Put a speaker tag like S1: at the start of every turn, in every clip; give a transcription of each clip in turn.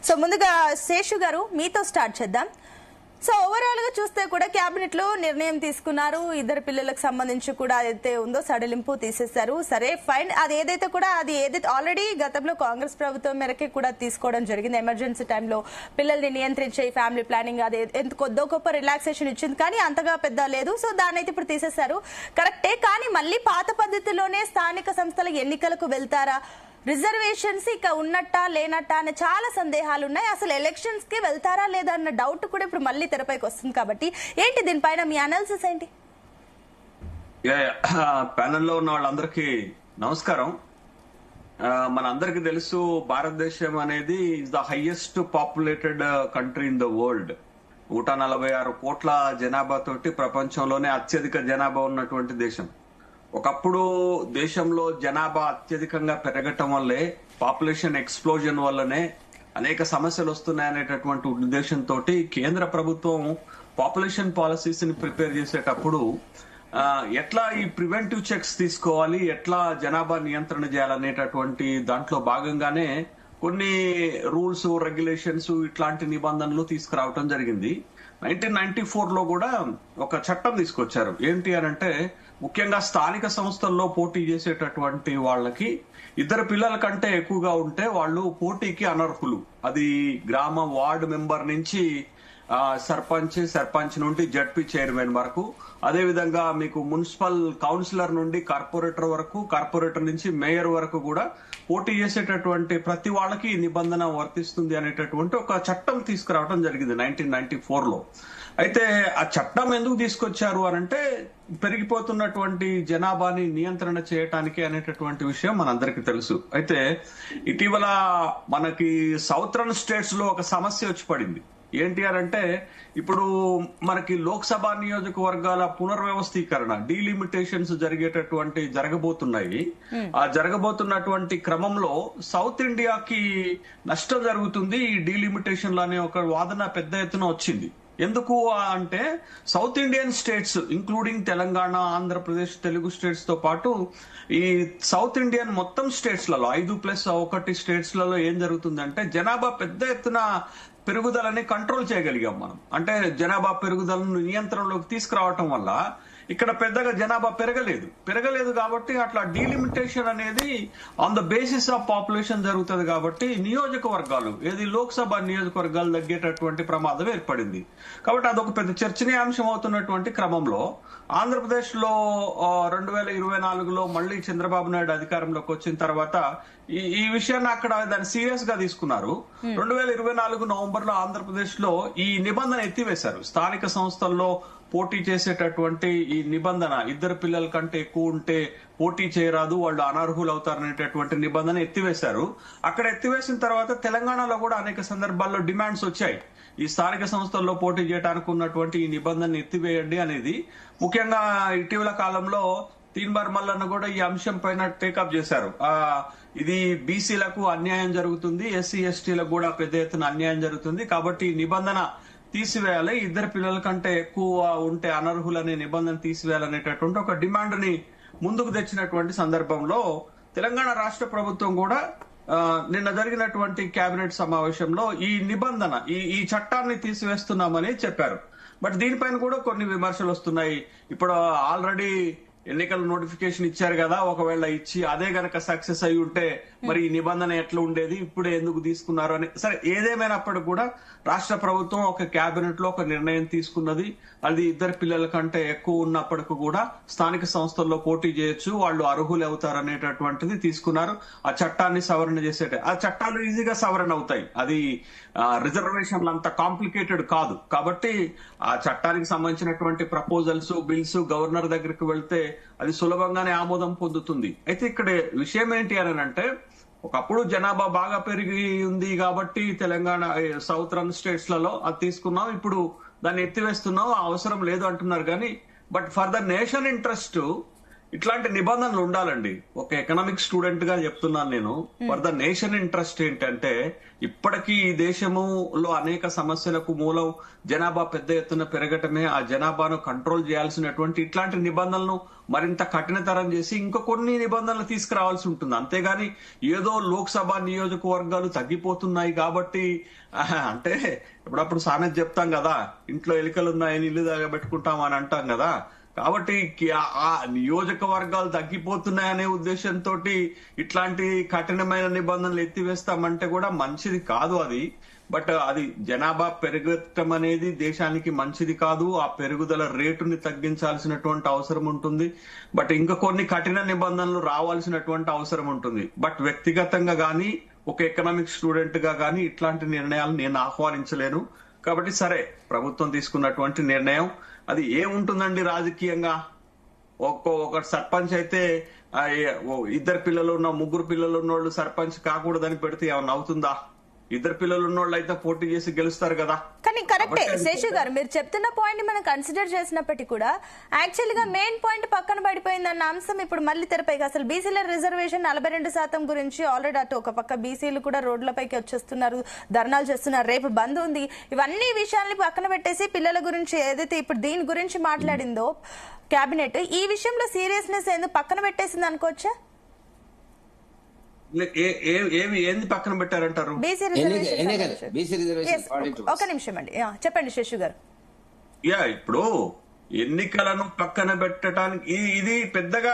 S1: So ముందుగా శేషు గారు మీతో స్టార్ట్ చేద్దాం. సో ఓవరాల్ గా చూస్తే కూడా కేబినెట్ లో నిర్ణయం తీసుకున్నారు. ఇద్దరు పిల్లలకు సంబంధించి కూడా ఏదైతే ఉందో సడలింపు తీసేశారు. సరే ఫైన్, అది ఏదైతే ఆల్రెడీ గతంలో కాంగ్రెస్ ప్రభుత్వం మేరకే కూడా తీసుకోవడం జరిగింది. ఎమర్జెన్సీ టైంలో పిల్లల్ని నియంత్రించే ఫ్యామిలీ ప్లానింగ్ అది ఎంత కొద్దో గొప్ప రిలాక్సేషన్ ఇచ్చింది, కానీ అంతగా పెద్ద లేదు. సో దాన్ని అయితే ఇప్పుడు తీసేశారు, కరెక్టే. కానీ మళ్ళీ పాత పద్ధతిలోనే స్థానిక సంస్థల ఎన్నికలకు వెళ్తారా? రిజర్వేషన్స్ ఇక ఉన్నట్టా లేనట్టా అనే చాలా సందేహాలు ఉన్నాయి. అసలు ఎలక్షన్స్ కి వెళ్తారా లేదా అన్న డౌట్ కూడా ఇప్పుడు మళ్ళీ తెరపైకి వస్తుంది. కాబట్టి ఏంటి దీనిపైన మీ అనాలిసిస్ ఏంటి?
S2: ప్యానెల్లో ఉన్న వాళ్ళందరికీ నమస్కారం. మనందరికి తెలుసు, భారతదేశం అనేది is the highest populated country in the world. 146 కోట్ల జనాభా తోటి ప్రపంచంలోనే అత్యధిక జనాభా ఉన్నటువంటి దేశం. ఒకప్పుడు దేశంలో జనాభా అత్యధికంగా పెరగటం వల్లే, పాపులేషన్ ఎక్స్ప్లోజన్ వల్లనే అనేక సమస్యలు వస్తున్నాయనేటటువంటి ఉద్దేశంతో కేంద్ర ప్రభుత్వం పాపులేషన్ పాలసీస్ ని ప్రిపేర్ చేసేటప్పుడు ఎట్లా ఈ ప్రివెంటివ్ చెక్స్ తీసుకోవాలి, ఎట్లా జనాభా నియంత్రణ చేయాలనేటటువంటి దాంట్లో భాగంగానే కొన్ని రూల్స్, రెగ్యులేషన్స్, ఇట్లాంటి నిబంధనలు తీసుకురావటం జరిగింది. 1994 లో కూడా ఒక చట్టం తీసుకొచ్చారు. ఏంటి అని అంటే, ముఖ్యంగా స్థానిక సంస్థల్లో పోటీ చేసేటటువంటి వాళ్ళకి ఇద్దరు పిల్లల కంటే ఎక్కువగా ఉంటే వాళ్ళు పోటీకి అనర్హులు. అది గ్రామ వార్డు మెంబర్ నుంచి సర్పంచ్ నుండి జడ్పీ చైర్మన్ వరకు, అదే విధంగా మీకు మున్సిపల్ కౌన్సిలర్ నుండి కార్పొరేటర్ వరకు, కార్పొరేటర్ నుంచి మేయర్ వరకు కూడా పోటీ చేసేటటువంటి ప్రతి వాళ్ళకి ఈ నిబంధన వర్తిస్తుంది అనేటటువంటి ఒక చట్టం తీసుకురావడం జరిగింది 1994 లో. అయితే ఆ చట్టం ఎందుకు తీసుకొచ్చారు అనంటే, పెరిగిపోతున్నటువంటి జనాభాని నియంత్రణ చేయటానికి అనేటటువంటి విషయం మనందరికీ తెలుసు. అయితే ఇటీవల మనకి సౌత్రన్ స్టేట్స్ లో ఒక సమస్య వచ్చి పడింది. ఏంటి అంటే, ఇప్పుడు మనకి లోక్సభ నియోజకవర్గాల పునర్వ్యవస్థీకరణ, డీలిమిటేషన్స్ జరగబోతున్నాయి. ఆ జరగబోతున్నటువంటి క్రమంలో సౌత్ ఇండియాకి నష్టం జరుగుతుంది ఈ డీలిమిటేషన్లు అనే ఒక వాదన పెద్ద ఎత్తున వచ్చింది. ఎందుకు అంటే, south Indian states including Telangana, Andhra Pradesh, Telugu states తో పాటు ఈ సౌత్ ఇండియన్ మొత్తం స్టేట్స్లలో 5+1 స్టేట్స్లలో ఏం జరుగుతుందంటే, జనాభా పెద్ద ఎత్తున పెరుగుదలని కంట్రోల్ చేయగలిగాం మనం. అంటే జనాభా పెరుగుదలను నియంత్రణలోకి తీసుకురావటం వల్ల ఇక్కడ పెద్దగా జనాభా పెరగలేదు కాబట్టి అట్లా డీలిమిటేషన్ అనేది on the basis of population జరుగుతుంది. కాబట్టి నియోజకవర్గాలు, ఏది లోక్సభ నియోజకవర్గాలు తగ్గేటటువంటి ప్రమాదం ఏర్పడింది. కాబట్టి అదొక పెద్ద చర్చనీయాంశం అవుతున్నటువంటి క్రమంలో ఆంధ్రప్రదేశ్ లో 2024లో మళ్ళీ చంద్రబాబు నాయుడు అధికారంలోకి వచ్చిన తర్వాత ఈ విషయాన్ని అక్కడ దాన్ని సీరియస్ గా తీసుకున్నారు. 2024 నవంబర్ లో ఆంధ్రప్రదేశ్ లో ఈ నిబంధన ఎత్తివేశారు. స్థానిక సంస్థల్లో పోటీ చేసేటటువంటి ఈ నిబంధన, ఇద్దరు పిల్లల కంటే ఎక్కువ ఉంటే పోటీ చేయరాదు, వాళ్ళు అనర్హులు అవుతారనేటటువంటి నిబంధన ఎత్తివేశారు. అక్కడ ఎత్తివేసిన తర్వాత తెలంగాణలో కూడా అనేక సందర్భాల్లో డిమాండ్స్ వచ్చాయి. ఈ స్థానిక సంస్థల్లో పోటీ చేయడానికి ఉన్నటువంటి ఈ నిబంధన ఎత్తివేయండి అనేది. ముఖ్యంగా ఇటీవల కాలంలో తీన్మార్ మల్లన్న కూడా ఈ అంశం పైన టేకప్ చేశారు. ఇది బీసీలకు అన్యాయం జరుగుతుంది, ఎస్సీ ఎస్టీలకు కూడా పెద్ద ఎత్తున అన్యాయం జరుగుతుంది, కాబట్టి ఈ నిబంధన తీసివేయాలి, ఇద్దరు పిల్లల కంటే ఎక్కువ ఉంటే అనర్హులనే నిబంధన తీసివేయాలనేటటువంటి ఒక డిమాండ్ ని ముందుకు తెచ్చినటువంటి సందర్భంలో తెలంగాణ రాష్ట్ర ప్రభుత్వం కూడా నిన్న జరిగినటువంటి కేబినెట్ సమావేశంలో ఈ నిబంధన, ఈ చట్టాన్ని తీసివేస్తున్నామని చెప్పారు. బట్ దీనిపైన కూడా కొన్ని విమర్శలు వస్తున్నాయి. ఇప్పుడు ఆల్రెడీ ఎన్నికల నోటిఫికేషన్ ఇచ్చారు కదా, ఒకవేళ ఇచ్చి అదే గనక సక్సెస్ అయి ఉంటే మరి ఈ నిబంధన ఎట్లా ఉండేది, ఇప్పుడే ఎందుకు తీసుకున్నారు అని. సరే, ఏదేమైనప్పటికీ కూడా రాష్ట్ర ప్రభుత్వం ఒక కేబినెట్ లో ఒక నిర్ణయం తీసుకున్నది. అది ఇద్దరు పిల్లల కంటే ఎక్కువ ఉన్నప్పటికీ కూడా స్థానిక సంస్థల్లో పోటీ చేయొచ్చు, వాళ్ళు అర్హులు అవుతారు అనేటటువంటిది తీసుకున్నారు. ఆ చట్టాన్ని సవరణ ఆ చట్టాలు ఈజీగా సవరణ అవుతాయి. అది రిజర్వేషన్లు అంత కాంప్లికేటెడ్ కాదు. కాబట్టి ఆ చట్టానికి సంబంధించినటువంటి ప్రపోజల్స్, బిల్స్ గవర్నర్ దగ్గరికి వెళ్తే అది సులభంగానే ఆమోదం పొందుతుంది. అయితే ఇక్కడ విషయం ఏంటి అని అంటే, ఒకప్పుడు జనాభా బాగా పెరిగి ఉంది కాబట్టి తెలంగాణ, సౌత్రన్ స్టేట్స్ లలో అది తీసుకున్నాం, ఇప్పుడు దాన్ని ఎత్తివేస్తున్నాం, అవసరం లేదు అంటున్నారు. కానీ but for the nation interest ఇట్లాంటి నిబంధనలు ఉండాలండి. ఒక ఎకనామిక్ స్టూడెంట్ గా చెప్తున్నాను నేను. ఫర్ ద నేషన్ ఇంట్రెస్ట్ ఏంటంటే, ఇప్పటికీ ఈ దేశములో అనేక సమస్యలకు మూలం జనాభా పెద్ద ఎత్తున పెరగటమే. ఆ జనాభాను కంట్రోల్ చేయాల్సినటువంటి ఇట్లాంటి నిబంధనలను మరింత కఠినతరం చేసి ఇంకా కొన్ని నిబంధనలు తీసుకురావాల్సి ఉంటుంది. అంతేగాని ఏదో లోక్సభ నియోజకవర్గాలు తగ్గిపోతున్నాయి కాబట్టి అంటే ఇప్పుడప్పుడు సామెత చెప్తాం కదా, ఇంట్లో ఎలికలు ఉన్నాయని ఇల్లు పెట్టుకుంటాం అని అంటాం కదా. కాబట్టి ఆ నియోజకవర్గాలు తగ్గిపోతున్నాయనే ఉద్దేశంతో ఇట్లాంటి కఠినమైన నిబంధనలు ఎత్తివేస్తామంటే కూడా మంచిది కాదు అది. బట్ అది జనాభా పెరగటం అనేది దేశానికి మంచిది కాదు. ఆ పెరుగుదల రేటుని తగ్గించాల్సినటువంటి అవసరం ఉంటుంది. బట్ ఇంకా కొన్ని కఠిన నిబంధనలు రావాల్సినటువంటి అవసరం ఉంటుంది. బట్ వ్యక్తిగతంగా గానీ ఒక ఎకనామిక్ స్టూడెంట్ గా గానీ ఇట్లాంటి నిర్ణయాలు నేను ఆహ్వానించలేను. కాబట్టి సరే, ప్రభుత్వం తీసుకున్నటువంటి నిర్ణయం అది ఏముంటుందండి రాజకీయంగా. ఒక సర్పంచ్ అయితే ఇద్దరు పిల్లలు ఉన్న ముగ్గురు పిల్లలు ఉన్నోళ్ళు సర్పంచ్ కాకూడదని పెడితే ఏమన్నా అవుతుందా? ఇద్దరు పిల్లలు ఉన్నోళ్ళు అయితే పోటీ చేసి గెలుస్తారు కదా.
S1: కానీ కరెక్టే శేషు గారు, మీరు చెప్తున్న పాయింట్ ని మనం కన్సిడర్ చేసినప్పటికీ కూడా యాక్చువల్ గా మెయిన్ పాయింట్ పక్కన పడిపోయిందన్న అంశం ఇప్పుడు మళ్ళీ తెరపైకి. అసలు బీసీల రిజర్వేషన్ 42% గురించి ఆల్రెడీ అటు ఒక పక్క బీసీలు కూడా రోడ్లపైకి వచ్చేస్తున్నారు, ధర్నాలు చేస్తున్నారు, రేపు బంద్ ఉంది. ఇవన్నీ విషయాల్ని పక్కన పెట్టేసి పిల్లల గురించి ఏదైతే ఇప్పుడు దీని గురించి మాట్లాడిందో కేబినెట్, ఈ విషయంలో సీరియస్నెస్ ఎందుకు పక్కన పెట్టేసింది అనుకోవచ్చా?
S2: ఏంది పక్కన పెట్టారంటారు?
S1: ఒక నిమిషం అండి, చెప్పండి శేషు గారు.
S2: ఇప్పుడు ఎన్నికలను పక్కన పెట్టడానికి ఇది పెద్దగా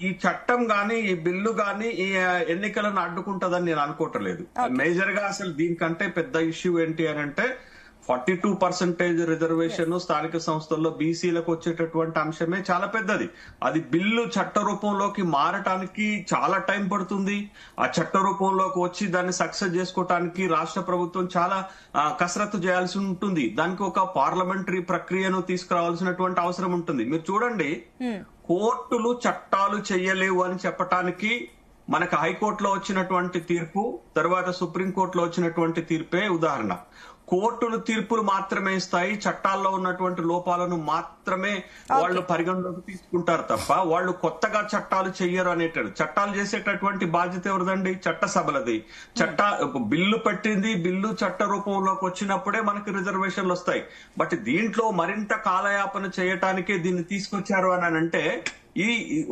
S2: ఈ చట్టం గాని ఈ బిల్లు గాని ఈ ఎన్నికలను అడ్డుకుంటదని నేను అనుకోవట్లేదు. మేజర్ గా అసలు దీనికంటే పెద్ద ఇష్యూ ఏంటి అని అంటే 42% రిజర్వేషన్ స్థానిక సంస్థల్లో బీసీలకు వచ్చేటటువంటి అంశమే చాలా పెద్దది. అది బిల్లు చట్ట రూపంలోకి మారటానికి చాలా టైం పడుతుంది. ఆ చట్ట రూపంలోకి వచ్చి దాన్ని సక్సెస్ చేసుకోవటానికి రాష్ట్ర ప్రభుత్వం చాలా కసరత్తు చేయాల్సి ఉంటుంది. దానికి ఒక పార్లమెంటరీ ప్రక్రియను తీసుకురావాల్సినటువంటి అవసరం ఉంటుంది. మీరు చూడండి, కోర్టులు చట్టాలు చెయ్యలేవు అని చెప్పటానికి మనకు హైకోర్టులో వచ్చినటువంటి తీర్పు, తర్వాత సుప్రీంకోర్టులో వచ్చినటువంటి తీర్పే ఉదాహరణ. కోర్టులు తీర్పులు మాత్రమే ఇస్తాయి, చట్టాల్లో ఉన్నటువంటి లోపాలను మాత్రమే వాళ్ళు పరిగణలోకి తీసుకుంటారు తప్ప వాళ్ళు కొత్తగా చట్టాలు చెయ్యరు అనేటాడు. చట్టాలు చేసేటటువంటి బాధ్యత ఎవరిదండి? చట్టసభలది. బిల్లు పెట్టింది, బిల్లు చట్ట రూపంలోకి వచ్చినప్పుడే మనకి రిజర్వేషన్లు వస్తాయి. బట్ దీంట్లో మరింత కాలయాపన చేయటానికే దీన్ని తీసుకొచ్చారు అని అంటే,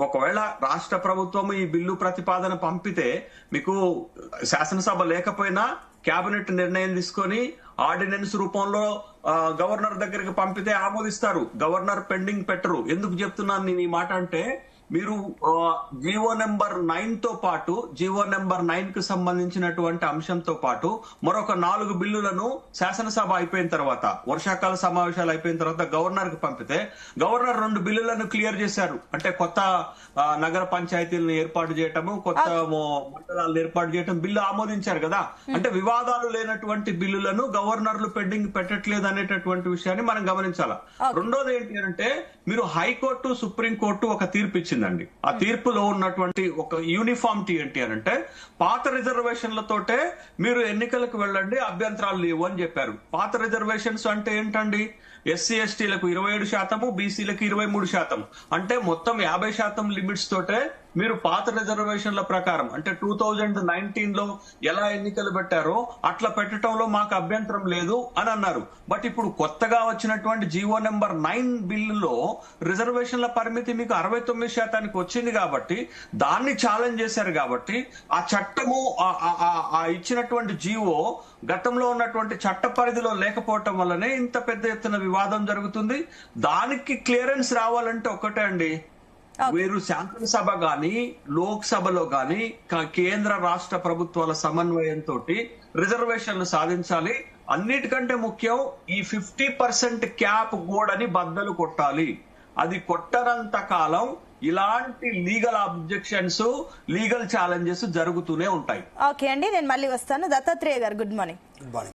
S2: ఒకవేళ రాష్ట్ర ప్రభుత్వం ఈ బిల్లు ప్రతిపాదన పంపితే మీకు శాసనసభ లేకపోయినా కేబినెట్ నిర్ణయం తీసుకొని ఆర్డినెన్స్ రూపంలో గవర్నర్ దగ్గరికి పంపితే ఆమోదిస్తారు. గవర్నర్ పెండింగ్ పెట్టరు. ఎందుకు చెప్తున్నాను నేను ఈ మాట అంటే, మీరు జీవో నెంబర్ 9 తో పాటు జీవో నెంబర్ 9 కు సంబంధించినటువంటి అంశంతో పాటు మరొక 4 బిల్లులను శాసనసభ అయిపోయిన తర్వాత, వర్షాకాల సమావేశాలు అయిపోయిన తర్వాత గవర్నర్ కు పంపితే గవర్నర్ 2 బిల్లులను క్లియర్ చేశారు. అంటే కొత్త నగర పంచాయతీలను ఏర్పాటు చేయటము, కొత్త మండలాలను ఏర్పాటు చేయటం బిల్లు ఆమోదించారు కదా. అంటే వివాదాలు లేనటువంటి బిల్లులను గవర్నర్లు పెండింగ్ పెట్టట్లేదు అనేటటువంటి విషయాన్ని మనం గమనించాలా. రెండోది ఏంటి అంటే, మీరు హైకోర్టు సుప్రీంకోర్టు ఒక తీర్పు ఇచ్చిందండి. ఆ తీర్పులో ఉన్నటువంటి ఒక యూనిఫామిటీ ఏంటి అని అంటే, పాత రిజర్వేషన్లతోటే మీరు ఎన్నికలకు వెళ్ళండి, అభ్యంతరాలు లేవు అని చెప్పారు. పాత రిజర్వేషన్స్ అంటే ఏంటండి? ఎస్సీ ఎస్టీలకు 27%, బీసీలకు 23%. అంటే మొత్తం 50% లిమిట్స్ తోటే మీరు పాత రిజర్వేషన్ల ప్రకారం అంటే 2019లో ఎలా ఎన్నికలు పెట్టారో అట్లా పెట్టడంలో మాకు అభ్యంతరం లేదు అని అన్నారు. బట్ ఇప్పుడు కొత్తగా వచ్చినటువంటి జీవో నెంబర్ 9 బిల్లులో రిజర్వేషన్ల పరిమితి మీకు 69% వచ్చింది కాబట్టి దాన్ని ఛాలెంజ్ చేశారు. కాబట్టి ఆ చట్టము ఇచ్చినటువంటి జీవో గతంలో ఉన్నటువంటి చట్ట పరిధిలో లేకపోవటం వల్లనే ఇంత పెద్ద ఎత్తున వివాదం జరుగుతుంది. దానికి క్లియరెన్స్ రావాలంటే ఒకటే అండి, వీరు శాసనసభ గాని లోక్సభలో గాని కేంద్ర రాష్ట్ర ప్రభుత్వాల సమన్వయంతో రిజర్వేషన్లు సాధించాలి. అన్నిటికంటే ముఖ్యం ఈ 50% క్యాప్ గోడని బద్దలు కొట్టాలి. అది కొట్టనంత కాలం ఇలాంటి లీగల్ అబ్జెక్షన్స్, లీగల్ ఛాలెంజెస్ జరుగుతూనే ఉంటాయి.
S1: ఓకే అండి, నేను మళ్ళీ వస్తాను. దత్తాత్రేయ గారు, గుడ్ మార్నింగ్.